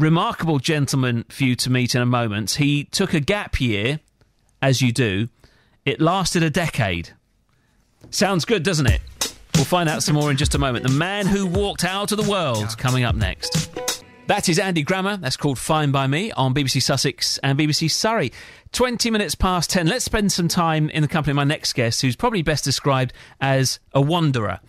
remarkable gentleman for you to meet in a moment. He took a gap year, as you do. It lasted a decade. Sounds good, doesn't it? We'll find out some more in just a moment. The man who walked out of the world, coming up next. That is Andy Grammer. That's called Fine By Me on BBC Sussex and BBC Surrey. 20 minutes past 10. Let's spend some time in the company of my next guest, who's probably best described as a wanderer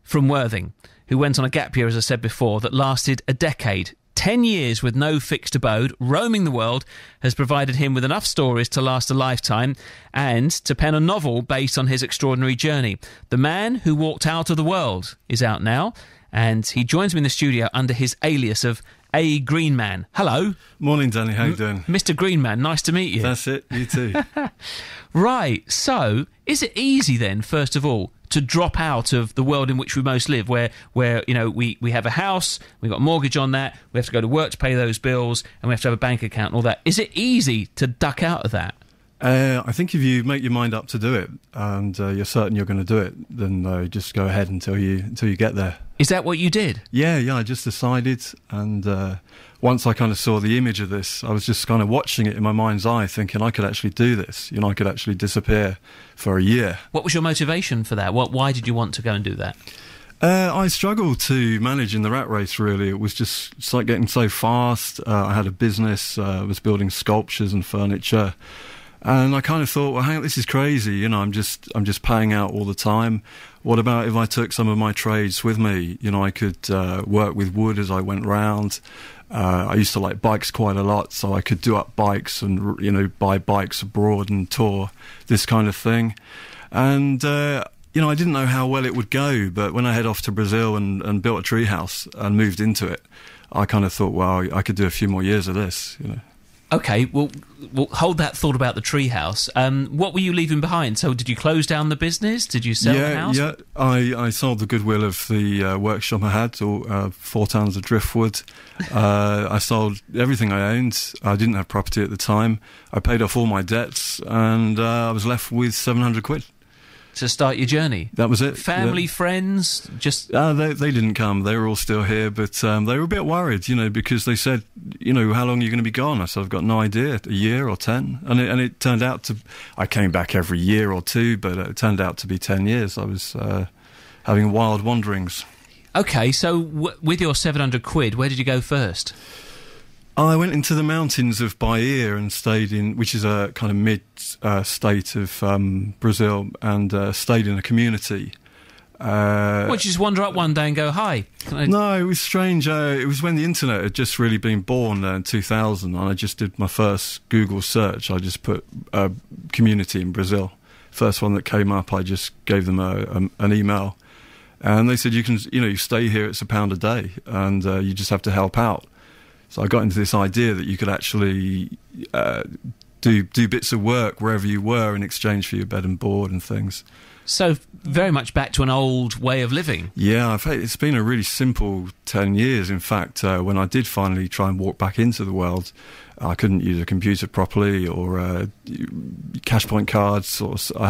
from Worthing, who went on a gap year, as I said before, that lasted a decade. 10 years with no fixed abode, roaming the world, has provided him with enough stories to last a lifetime and to pen a novel based on his extraordinary journey. The Man Who Walked Out of the World is out now, and he joins me in the studio under his alias of A. Greenman. Hello. Morning, Danny. How you doing? Mr. Greenman, nice to meet you. That's it. You too. Right. So, is it easy then, first of all, to drop out of the world in which we most live, where you know, we have a house, we've got a mortgage on that, we have to go to work to pay those bills, and we have to have a bank account and all that. Is it easy to duck out of that? I think if you make your mind up to do it, and you're certain you're going to do it, then just go ahead until you get there. Is that what you did? Yeah, I just decided, and once I kind of saw the image of this, I was just kind of watching it in my mind's eye, thinking I could actually do this. You know, I could actually disappear for a year. What was your motivation for that? Why did you want to go and do that? I struggled to manage in the rat race, really. It was just it's like getting so fast. I had a business, I was building sculptures and furniture. And I kind of thought, well, hang on, this is crazy. You know, I'm just paying out all the time. What about if I took some of my trades with me? You know, I could work with wood as I went round. I used to like bikes quite a lot, so I could do up bikes and, you know, buy bikes abroad and tour, this kind of thing. And, you know, I didn't know how well it would go, but when I head off to Brazil and built a treehouse and moved into it, I kind of thought, well, I could do a few more years of this, you know. Okay, well, hold that thought about the treehouse. What were you leaving behind? So did you close down the business? Did you sell the house? Yeah, I sold the goodwill of the workshop I had, 4 tons of driftwood. I sold everything I owned. I didn't have property at the time. I paid off all my debts, and I was left with 700 quid. To start your journey? That was it. Family, friends, just... They didn't come. They were all still here, but they were a bit worried, you know, because they said, you know, how long are you going to be gone? I said, I've got no idea, a year or 10. And it turned out to... I came back every year or 2, but it turned out to be 10 years. I was having wild wanderings. Okay, so with your 700 quid, where did you go first? I went into the mountains of Bahia and stayed in, which is a kind of mid-state of Brazil, and stayed in a community. Well, you just wander up one day and go, hi. No, it was strange. It was when the internet had just really been born in 2000, and I just did my first Google search. I just put community in Brazil. First one that came up, I just gave them an email. And they said, you stay here, it's £1 a day, and you just have to help out. So I got into this idea that you could actually do bits of work wherever you were in exchange for your bed and board and things. So very much back to an old way of living. Yeah, it's been a really simple 10 years. In fact, when I did finally try and walk back into the world, I couldn't use a computer properly or cash point cards, or I still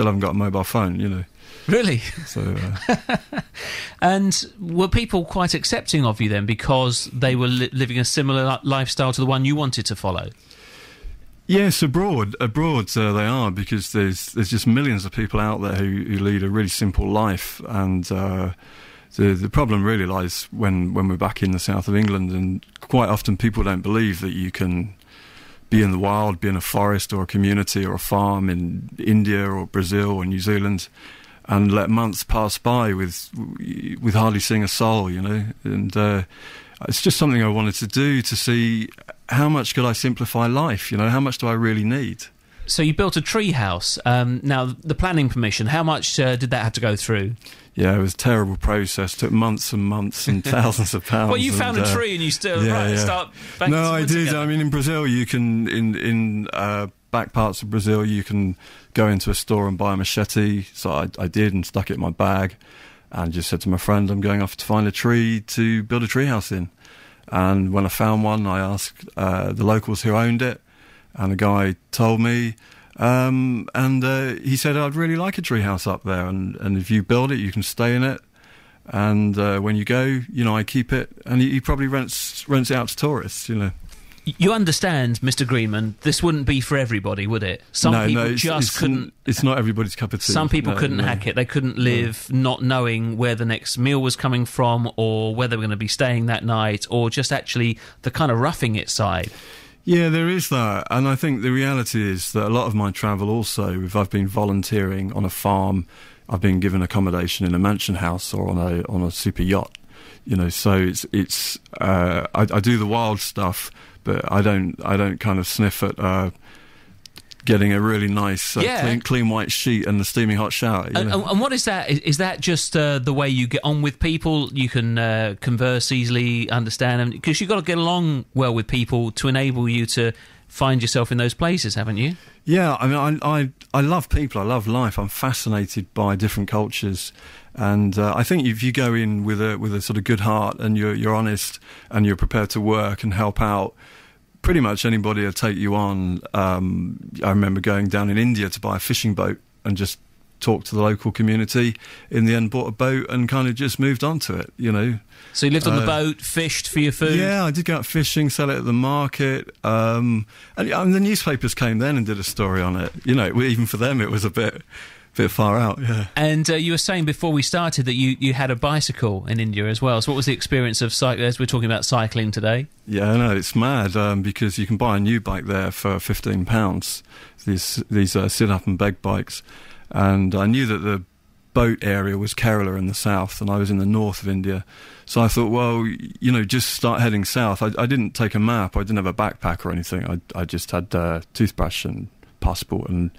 haven't got a mobile phone, you know. Really? So, and were people quite accepting of you then because they were living a similar lifestyle to the one you wanted to follow? Yes, abroad they are, because there's just millions of people out there who lead a really simple life, and the problem really lies when we're back in the south of England, and quite often people don't believe that you can be in the wild, be in a forest or a community or a farm in India or Brazil or New Zealand, and let months pass by with hardly seeing a soul, you know. And it's just something I wanted to do, to see how much could I simplify life, you know, how much do I really need. So you built a tree house. Now, the planning permission, how much did that have to go through? Yeah, it was a terrible process. It took months and months and thousands of pounds. Well, you found a tree and you still start back. No, I did. Together. I mean, in Brazil, you can in back parts of Brazil, you can go into a store and buy a machete. So I did, and stuck it in my bag, and just said to my friend, "I'm going off to find a tree to build a tree house in." And when I found one, I asked the locals who owned it, and the guy told me. And he said, I'd really like a treehouse up there, and if you build it, you can stay in it, And when you go, I keep it, and he probably rents it out to tourists, You understand, Mr. Greenman, this wouldn't be for everybody, would it? Some people couldn't... It's not everybody's cup of tea. Some people couldn't hack it. They couldn't live not knowing where the next meal was coming from, or where they were going to be staying that night, or just actually the kind of roughing it side. Yeah, there is that. And I think the reality is that a lot of my travel also, if I've been volunteering on a farm, I've been given accommodation in a mansion house or on a super yacht. So it's I do the wild stuff, but I don't kind of sniff at getting a really nice clean white sheet and the steaming hot shower. And what is that? Is that just the way you get on with people? You can converse easily, understand them, because you've got to get along well with people to enable you to find yourself in those places, haven't you? Yeah, I mean, I love people. I love life. I'm fascinated by different cultures. And I think if you go in with a sort of good heart and you're honest and you're prepared to work and help out, pretty much anybody will take you on. I remember going down in India to buy a fishing boat and just talk to the local community. In the end, bought a boat and kind of just moved on to it, So you lived on the boat, fished for your food? Yeah, I did go out fishing, sell it at the market. And the newspapers came then and did a story on it. Even for them, it was a bit far out, yeah. And you were saying before we started that you had a bicycle in India as well. So what was the experience of cycling, as we're talking about cycling today? Yeah, no, it's mad, because you can buy a new bike there for £15, these sit-up and beg bikes. And I knew that the boat area was Kerala in the south, and I was in the north of India. So I thought, well, just start heading south. I didn't take a map. I didn't have a backpack or anything. I just had a toothbrush and passport, and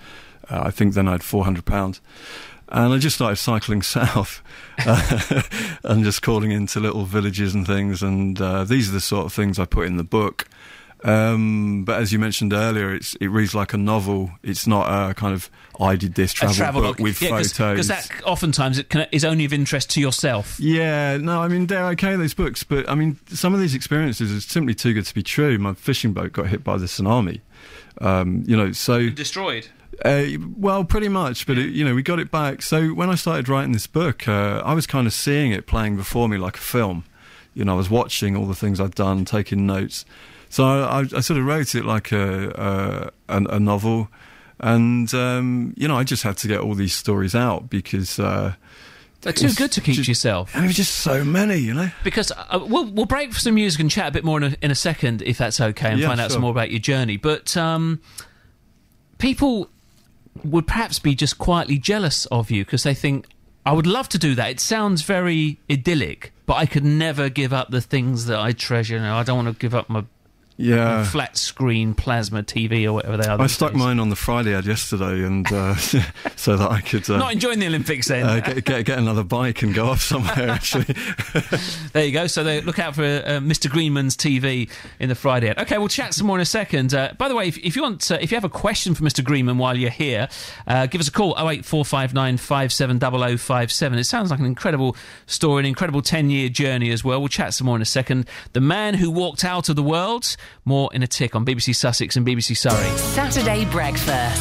I think then I had £400. And I just started cycling south and just calling into little villages and things. And these are the sort of things I put in the book. But as you mentioned earlier, it reads like a novel. It's not a kind of I did this travel book with photos. Because that oftentimes is only of interest to yourself. Yeah, no, I mean, they're okay, those books, but I mean, some of these experiences are simply too good to be true. My fishing boat got hit by the tsunami, so destroyed. Well, pretty much, but we got it back. So when I started writing this book, I was kind of seeing it playing before me like a film. I was watching all the things I'd done, taking notes. So I sort of wrote it like a novel, and I just had to get all these stories out because they're too good to keep to yourself. And there were just so many, Because we'll break for some music and chat a bit more in a second, if that's okay, and find out some more about your journey. But people would perhaps be just quietly jealous of you because they think, I would love to do that. It sounds very idyllic, but I could never give up the things that I treasure. I don't want to give up my flat screen plasma TV or whatever they are. I stuck mine on the Friday ad yesterday, and so that I could not enjoying the Olympics then. Get another bike and go off somewhere. Actually, there you go. So look out for Mr. Greenman's TV in the Friday ad. Okay, we'll chat some more in a second. By the way, if you want, if you have a question for Mr. Greenman while you're here, give us a call 08459 570057. It sounds like an incredible story, an incredible 10-year journey as well. We'll chat some more in a second. The man who walked out of the world. More in a tick on BBC Sussex and BBC Surrey. Saturday Breakfast.